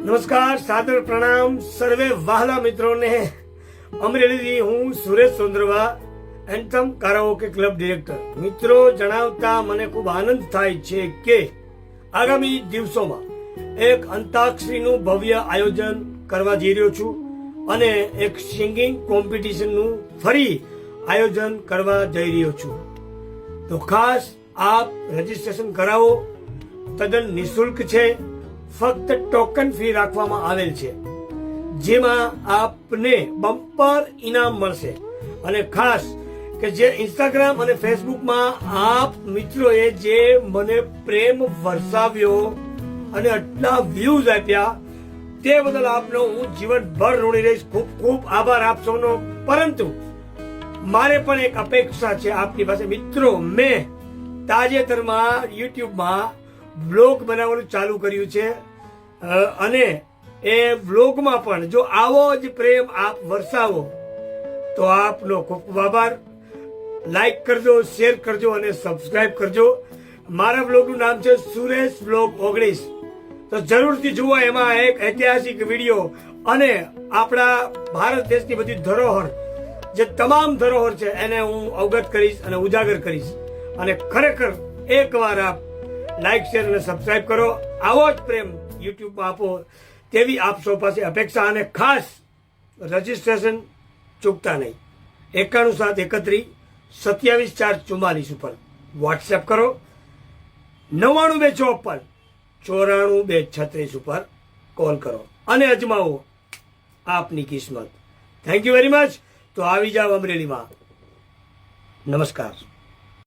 નમસ્કાર, સાદર પ્રણામ સર્વે વહાલા મિત્રોને। અમરેલીથી હું Suresh Sondarva, anthem karaoke club director. મિત્રો, જણાવતા મને ખૂબ આનંદ થાય છે કે આગામી દિવસોમાં એક અંતાક્ષરીનું ભવ્ય આયોજન કરવા જઈ રહ્યો છું અને એક સિંગિંગ કોમ્પિટિશનનું ફરી આયોજન કરવા જઈ રહ્યો છું। તો ખાસ આપ રજીસ્ટ્રેશન કરાવો। તદ્દન નિઃશુલ્ક છે, ફક્ત ટોકન ફી રાખવામાં આવેલ છે, જેમાં આપને બમ્પર ઇનામ મળશે। અને ખાસ કે જે ઇન્સ્ટાગ્રામ અને ફેસબુકમાં આપ મિત્રોએ જે મને પ્રેમ વરસાવ્યો અને આટલા વ્યૂઝ આપ્યા તે બદલ આપનો હું જીવનભર ઋણી રહીશ। ખૂબ ખૂબ આભાર આપ સૌનો। પરંતુ મારે પણ એક અપેક્ષા છે આપની પાસે। મિત્રો, મેં તાજેતરમાં યુટ્યુબમાં વ્લોગ બનાવવાનું ચાલુ કર્યું છે અને એ વ્લોગમાં પણ જો આવો જ પ્રેમ આપ વરસાવો તો આપનો ખૂબ ખૂબ આભાર। લાઈક કરજો, શેર કરજો અને સબસ્ક્રાઇબ કરજો। મારા વ્લોગનું નામ છે સુરેશ વ્લોગ 19। તો જરૂરથી જુઓ, એમાં એક ઐતિહાસિક વિડીયો અને આપણા ભારત દેશની બધી ધરોહર, જે તમામ ધરોહર છે એને હું અવગત કરીશ અને ઉજાગર કરીશ। અને ખરેખર એકવાર આપ લાઈક, શેર અને સબસ્ક્રાઇબ કરો। આવો જ પ્રેમ યુટ્યુબમાં આપો તેવી આપ સૌ પાસે અપેક્ષા। અને ખાસ રજીસ્ટ્રેશન ચૂકતા નહીં। 9171274444 ઉપર વોટ્સએપ કરો। 992454 94236 ઉપર કોલ કરો અને અજમાવો આપની કિસ્મત। Thank you very much. તો આવી જાવ અમરેલીમાં। નમસ્કાર।